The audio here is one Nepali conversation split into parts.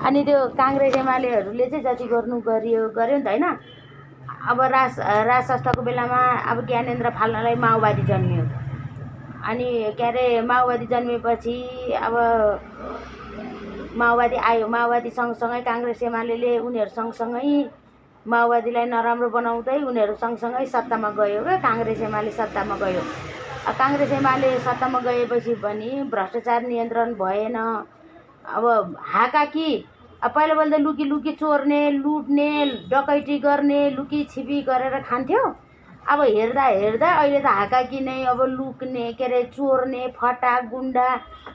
अनि त्यो काङ्ग्रेस एमालेहरूले चाहिँ जति गर्नु गर्यो नि त होइन। अब राज संस्थाको बेलामा अब ज्ञानेन्द्र फाल्नलाई माओवादी जन्मियो। अनि के अरे माओवादी जन्मेपछि अब माओवादी आयो। माओवादी सँगसँगै काङ्ग्रेस एमाले उनीहरू सँगसँगै माओवादीलाई नराम्रो बनाउँदै उनीहरू सँगसँगै सत्तामा गयो क्या। काङ्ग्रेस एमाले सत्तामा गयो। काङ्ग्रेस एमाले सत्तामा गएपछि पनि भ्रष्टाचार नियन्त्रण भएन। अब हाकाकी पहिला पहिला लुकी लुकी चोर्ने, लुट्ने, डकैती गर्ने, लुकी छिपी गरेर खान्थ्यो। अब हेर्दा हेर्दा अहिले त हाकाकी नै अब लुक्ने, के अरे चोर्ने, फटा गुन्डा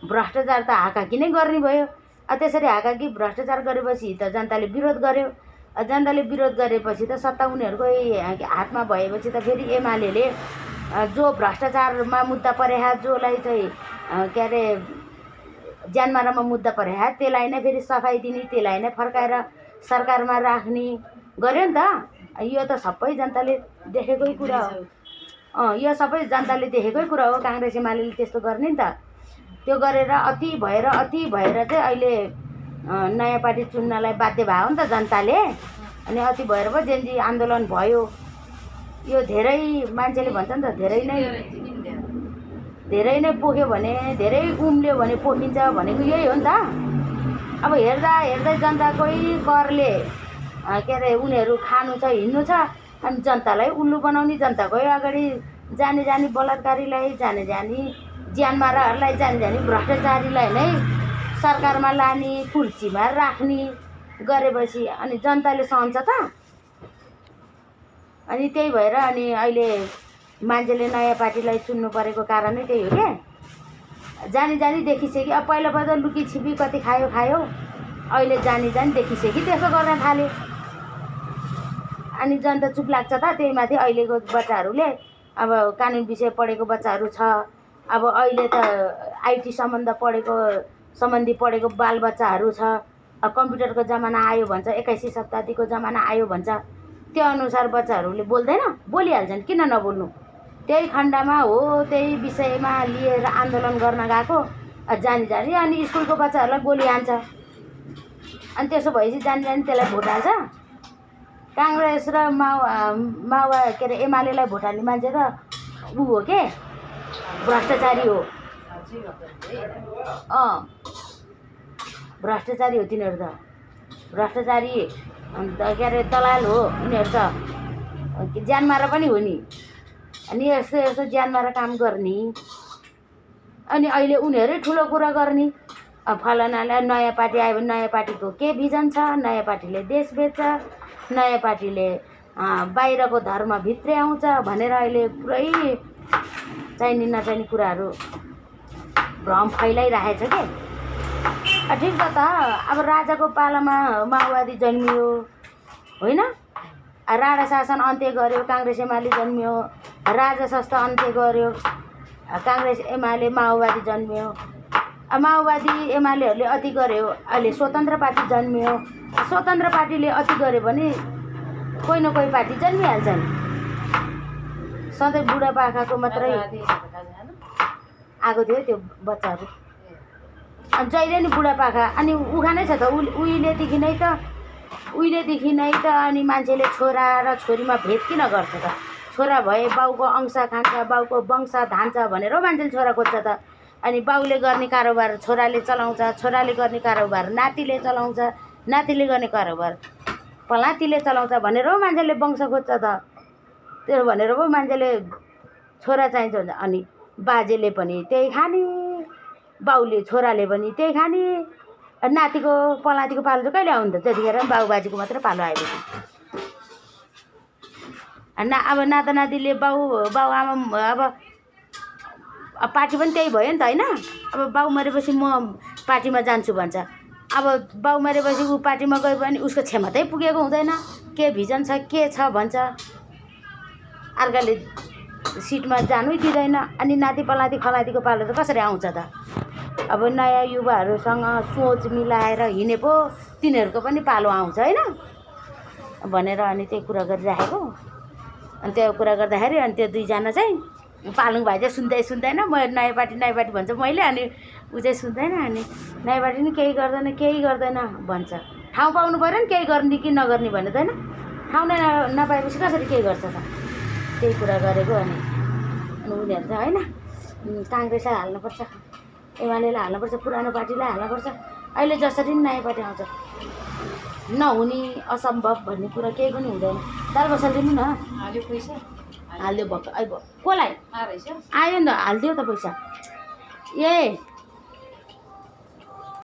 भ्रष्टाचार त हाकाकी नै गर्ने भयो। त्यसरी हाकाकी भ्रष्टाचार गरेपछि त जनताले विरोध गर्यो। जनताले विरोध गरेपछि त सत्ता उनीहरूकै हातमा भएपछि त फेरि एमाले जो भ्रष्टाचारमा मुद्दा परेहा, जसलाई चाहिँ के अरे ज्यानमारामा मुद्दा परेहा, त्यसलाई नै फेरि सफाइ दिने, त्यसलाई नै फर्काएर सरकारमा राख्ने गर्यो नि त। यो त सबै जनताले देखेकै कुरा हो। यो सबै जनताले देखेकै कुरा हो। काङ्ग्रेस एमाले त्यस्तो गर्ने नि त। त्यो गरेर अति भएर चाहिँ अहिले नयाँ पार्टी चुन्नलाई बाध्य भयो नि त जनताले। अनि अति भएर पो जेनजी आन्दोलन भयो। यो धेरै मान्छेले भन्छ नि त, धेरै नै पोख्यो भने, धेरै उम्ल्यो भने पोखिन्छ भनेको यही हो नि त। अब हेर्दा हेर्दै जनताकै करले के अरे उनीहरू खानु छ, हिँड्नु छ। अनि जनतालाई उल्लु बनाउने, जनताकै अगाडि जाने बलात्कारीलाई, जाने ज्यानमाराहरूलाई, जाने भ्रष्टाचारीलाई नै सरकारमा लाने, कुर्सीमा राख्ने गरेपछि अनि जनताले सहन्छ त। अनि त्यही भएर अनि अहिले मान्छेले नयाँ पार्टीलाई चुन्नु परेको कारण नै त्यही हो क्या। जानी देखिसक्यो। अब पहिला लुकी छिपी कति खायो, अहिले जानी देखिसक्यो, त्यसो गर्न थाले। अनि जनता चुप लाग्छ त। त्यही माथि अहिलेको बच्चाहरूले अब कानुन विषय पढेको बच्चाहरू छ। अब अहिले त आइटी सम्बन्धी पढेको बालबच्चाहरू छ। कम्प्युटरको जमाना आयो भन्छ, 21औं शताब्दीको जमाना आयो भन्छ। त्यो अनुसार बच्चाहरूले बोल्दैन, बोलिहाल्छन्, किन नबोल्नु। त्यही खण्डमा हो, त्यही विषयमा लिएर आन्दोलन गर्न गएको जानी अनि स्कुलको बच्चाहरूलाई गोली हान्छ। अनि त्यसो भएपछि जानी त्यसलाई भोट हाल्छ। काङ्ग्रेस र माओवादी के अरे एमालेलाई भोट हाल्ने मान्छे त ऊ हो के, भ्रष्टाचारी हो। भ्रष्टाचारी हो तिनीहरू त। भ्रष्टाचारी अन्त के अरे दलाल हो उनीहरू त। ज्यानमारा पनि हो नि। अनि यस्तो ज्यानमारा काम गर्ने। अनि अहिले उनीहरू ठुलो कुरा गर्ने। फलानालाई नयाँ पार्टी आयो भने नयाँ पार्टीको के भिजन छ, नयाँ पार्टीले देश बेच्छ, नयाँ पार्टीले बाहिरको धर्म भित्रै आउँछ भनेर अहिले पुरै चाहिने नचाहिने कुराहरू भ्रम फैलाइरहेछ के। ठिक छ त। अब राजाको पालामा माओवादी जन्मियो होइन, राणा शासन अन्त्य गर्यो, काङ्ग्रेस एमाले जन्मियो। राजा संस्था अन्त्य गर्यो, काङ्ग्रेस एमाले माओवादी जन्मियो। माओवादी एमालेहरूले अति गर्यो, अहिले स्वतन्त्र पार्टी जन्मियो। स्वतन्त्र पार्टीले अति गर्यो भने कोही न कोही पार्टी जन्मिहाल्छन्। सधैँ बुढापाकाको मात्रै आएको थियो त्यो बच्चाहरू। अनि जहिले नि बुढापाका अनि उखानै छ त। उहिलेदेखि नै त अनि मान्छेले छोरा र छोरीमा भेद किन गर्छ त। छोरा भए बाउको अंश खान्छ, बाउको वंश धान्छ भनेर मान्छेले छोरा खोज्छ त। अनि बाउले गर्ने कारोबार छोराले चलाउँछ, छोराले गर्ने कारोबार नातिले चलाउँछ, नातिले गर्ने कारोबार पलातीले चलाउँछ भनेर मान्छेले वंश खोज्छ त। त्यो भनेर पो मान्छेले छोरा चाहिन्छ भन्छ। अनि बाजेले पनि त्यही खाने, बाउले छोराले पनि त्यही खाने। नातिको पलातीको पालो चाहिँ कहिले आउँछ? त्यतिखेर बाउ बाजेको मात्रै पालो आएपछि। अब नाता नातिले बाउ आमा अब पार्टी पनि त्यही भयो नि त होइन। अब बाउ मरेपछि म पार्टीमा जान्छु भन्छ। अब बाउ मरेपछि ऊ पार्टीमा गयो भने उसको क्षमतै पुगेको हुँदैन, के भिजन छ के छ भन्छ। अर्काले सिटमा जानै दिँदैन। अनि नाति पलाती खलातीको पालो त कसरी आउँछ त। अब नयाँ युवाहरूसँग सोच मिलाएर हिँडे पो तिनीहरूको पनि पालो आउँछ होइन भनेर अनि त्यही कुरा गरिराखेको। अनि त्यो कुरा गर्दाखेरि अनि त्यो दुईजना चाहिँ पालुङ भाइ चाहिँ सुन्दैन। म नयाँ पार्टी भन्छ मैले। अनि ऊ चाहिँ सुन्दैन अनि नयाँ पार्टी नि केही गर्दैन भन्छ। ठाउँ पाउनु पऱ्यो नि केही गर्ने कि नगर्ने भन्ने त होइन। ठाउँ नै नपाएपछि कसरी केही गर्छ त, त्यही कुरा गरेको। अनि उनीहरू चाहिँ होइन काङ्ग्रेसलाई हाल्नुपर्छ, एमालेलाई हाल्नुपर्छ, पुरानो पार्टीलाई हाल्नुपर्छ। अहिले जसरी नि नयाँ पार्टी आउँछ नहुने असम्भव भन्ने कुरा केही पनि हुँदैन। दाल बसाल दिनु न, हाल्यो पैसा हालिदियो भक्क। कसलाई आएछ आयो नि त, हालिदियो त पैसा। ए